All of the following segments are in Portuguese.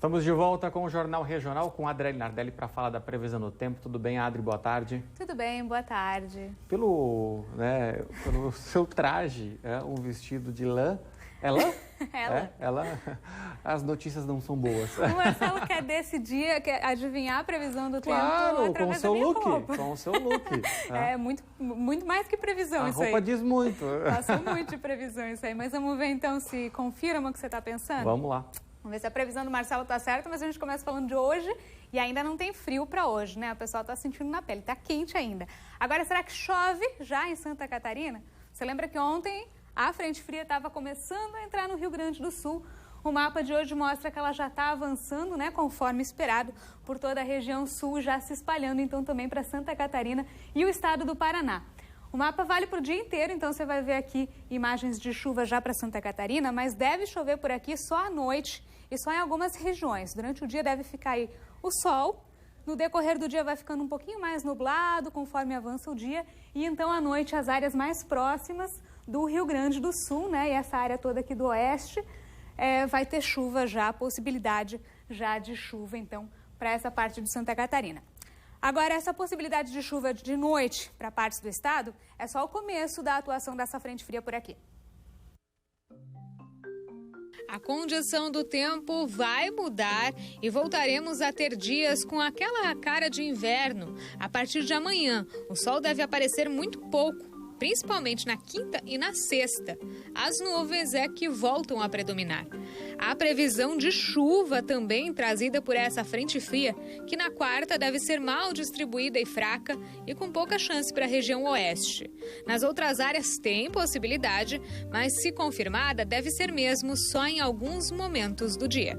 Estamos de volta com o Jornal Regional com a Adriele Nardelli para falar da previsão do tempo. Tudo bem, Adri? Boa tarde. Tudo bem, boa tarde. Pelo seu traje, um vestido de lã. É lã? As notícias não são boas. O Marcelo quer desse dia, quer adivinhar a previsão do tempo através da minha roupa. Com o seu look. É muito mais que previsão isso aí. A roupa diz muito. Passou muito de previsão isso aí. Mas vamos ver então se confirma o que você está pensando? Vamos lá. Vamos ver se a previsão do Marcelo está certa, mas a gente começa falando de hoje e ainda não tem frio para hoje, né? O pessoal está sentindo na pele, está quente ainda. Agora, será que chove já em Santa Catarina? Você lembra que ontem a frente fria estava começando a entrar no Rio Grande do Sul. O mapa de hoje mostra que ela já está avançando, né, conforme esperado, por toda a região sul, já se espalhando então também para Santa Catarina e o estado do Paraná. O mapa vale para o dia inteiro, então você vai ver aqui imagens de chuva já para Santa Catarina, mas deve chover por aqui só à noite e só em algumas regiões. Durante o dia deve ficar aí o sol, no decorrer do dia vai ficando um pouquinho mais nublado conforme avança o dia e então à noite as áreas mais próximas do Rio Grande do Sul, né, e essa área toda aqui do oeste, vai ter chuva já, possibilidade já de chuva então para essa parte de Santa Catarina. Agora, essa possibilidade de chuva de noite para partes do estado é só o começo da atuação dessa frente fria por aqui. A condição do tempo vai mudar e voltaremos a ter dias com aquela cara de inverno. A partir de amanhã, o sol deve aparecer muito pouco, principalmente na quinta e na sexta. As nuvens é que voltam a predominar. Há previsão de chuva também trazida por essa frente fria, que na quarta deve ser mal distribuída e fraca e com pouca chance para a região oeste. Nas outras áreas tem possibilidade, mas se confirmada, deve ser mesmo só em alguns momentos do dia.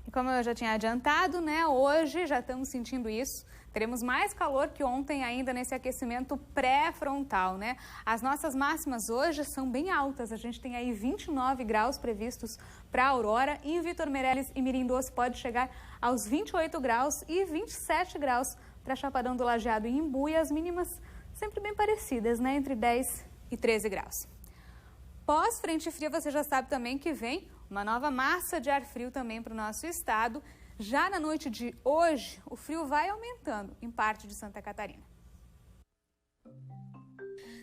E como eu já tinha adiantado, né, hoje já estamos sentindo isso. Teremos mais calor que ontem ainda nesse aquecimento pré-frontal, né? As nossas máximas hoje são bem altas. A gente tem aí 29 graus previstos para Aurora. E em Vitor Meireles e Mirim Doce pode chegar aos 28 graus e 27 graus para Chapadão do Lajeado e Imbu. E as mínimas sempre bem parecidas, né? Entre 10 e 13 graus. Pós-frente fria, você já sabe também que vem uma nova massa de ar frio também para o nosso estado. Já na noite de hoje, o frio vai aumentando em parte de Santa Catarina.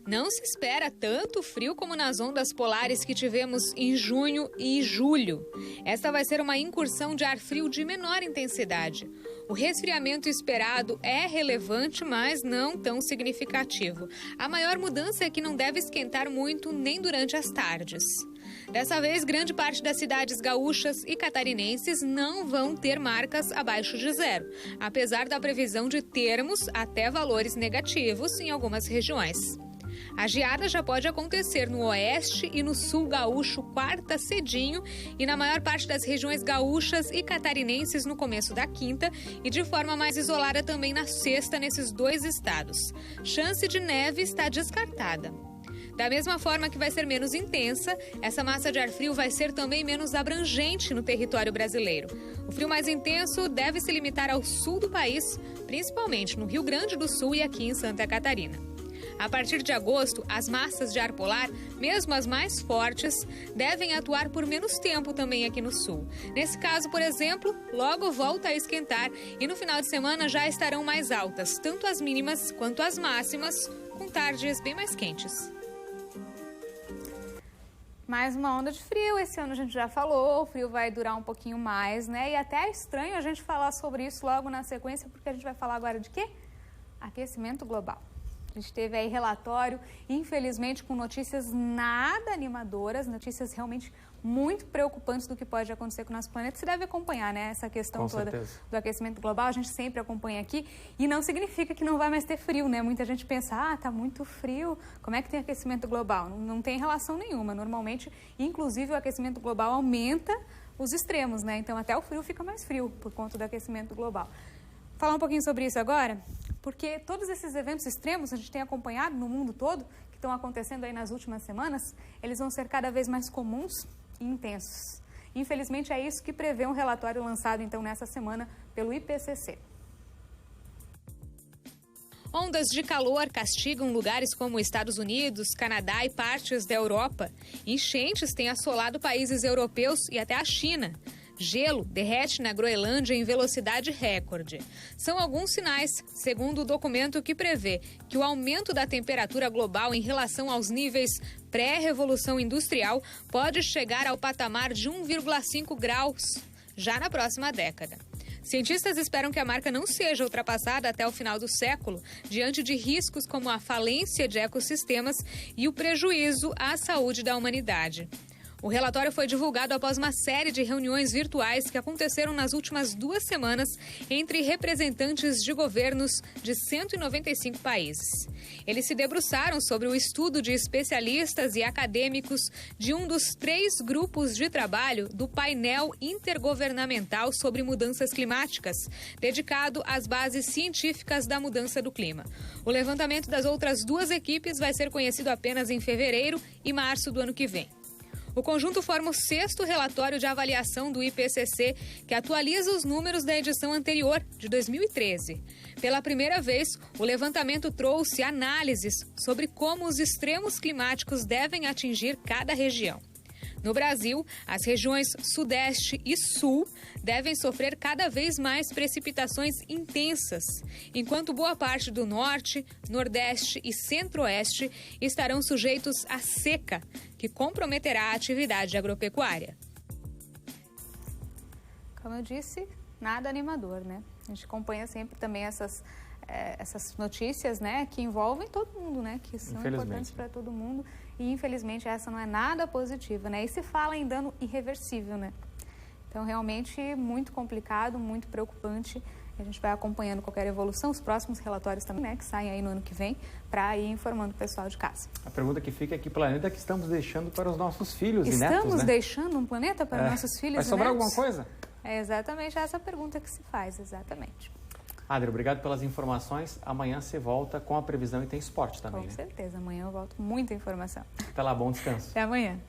Não se espera tanto frio como nas ondas polares que tivemos em junho e julho. Esta vai ser uma incursão de ar frio de menor intensidade. O resfriamento esperado é relevante, mas não tão significativo. A maior mudança é que não deve esquentar muito nem durante as tardes. Dessa vez, grande parte das cidades gaúchas e catarinenses não vão ter marcas abaixo de zero, apesar da previsão de termos até valores negativos em algumas regiões. A geada já pode acontecer no oeste e no sul gaúcho quarta cedinho e na maior parte das regiões gaúchas e catarinenses no começo da quinta e de forma mais isolada também na sexta nesses dois estados. Chance de neve está descartada. Da mesma forma que vai ser menos intensa, essa massa de ar frio vai ser também menos abrangente no território brasileiro. O frio mais intenso deve se limitar ao sul do país, principalmente no Rio Grande do Sul e aqui em Santa Catarina. A partir de agosto, as massas de ar polar, mesmo as mais fortes, devem atuar por menos tempo também aqui no sul. Nesse caso, por exemplo, logo volta a esquentar e no final de semana já estarão mais altas, tanto as mínimas quanto as máximas, com tardes bem mais quentes. Mais uma onda de frio, esse ano a gente já falou, o frio vai durar um pouquinho mais, né? E até é estranho a gente falar sobre isso logo na sequência, porque a gente vai falar agora de quê? Aquecimento global. A gente teve aí relatório, infelizmente, com notícias nada animadoras, notícias realmente muito preocupantes do que pode acontecer com o nosso planeta. Você deve acompanhar, né, essa questão toda do aquecimento global, a gente sempre acompanha aqui e não significa que não vai mais ter frio, né? Muita gente pensa, tá muito frio, como é que tem aquecimento global? Não tem relação nenhuma, normalmente, inclusive o aquecimento global aumenta os extremos, né? Então até o frio fica mais frio por conta do aquecimento global. Falar um pouquinho sobre isso agora, porque todos esses eventos extremos a gente tem acompanhado no mundo todo, que estão acontecendo aí nas últimas semanas, eles vão ser cada vez mais comuns e intensos. Infelizmente é isso que prevê um relatório lançado então nessa semana pelo IPCC. Ondas de calor castigam lugares como Estados Unidos, Canadá e partes da Europa. Enchentes têm assolado países europeus e até a China. Gelo derrete na Groenlândia em velocidade recorde. São alguns sinais, segundo o documento que prevê que o aumento da temperatura global em relação aos níveis pré-revolução industrial pode chegar ao patamar de 1,5 graus já na próxima década. Cientistas esperam que a marca não seja ultrapassada até o final do século, diante de riscos como a falência de ecossistemas e o prejuízo à saúde da humanidade. O relatório foi divulgado após uma série de reuniões virtuais que aconteceram nas últimas 2 semanas entre representantes de governos de 195 países. Eles se debruçaram sobre o estudo de especialistas e acadêmicos de um dos 3 grupos de trabalho do painel intergovernamental sobre mudanças climáticas, dedicado às bases científicas da mudança do clima. O levantamento das outras 2 equipes vai ser conhecido apenas em fevereiro e março do ano que vem. O conjunto forma o 6º relatório de avaliação do IPCC, que atualiza os números da edição anterior, de 2013. Pela primeira vez, o levantamento trouxe análises sobre como os extremos climáticos devem atingir cada região. No Brasil, as regiões Sudeste e Sul devem sofrer cada vez mais precipitações intensas, enquanto boa parte do Norte, Nordeste e Centro-Oeste estarão sujeitos à seca, que comprometerá a atividade agropecuária. Como eu disse, nada animador, né? A gente acompanha sempre também essas notícias, né, que envolvem todo mundo, né, que são importantes para todo mundo, e infelizmente essa não é nada positiva, né, e se fala em dano irreversível, né, então realmente muito complicado, muito preocupante. A gente vai acompanhando qualquer evolução, os próximos relatórios também, né, que saem aí no ano que vem, para ir informando o pessoal de casa. A pergunta que fica é que planeta que estamos deixando para os nossos filhos e netos, Estamos né? deixando um planeta para nossos filhos e netos? Vai sobrar alguma coisa? É exatamente essa pergunta que se faz, exatamente. Adri, obrigado pelas informações. Amanhã você volta com a previsão e tem esporte também, Com né? certeza. Amanhã eu volto com muita informação. Até lá, bom descanso. Até amanhã.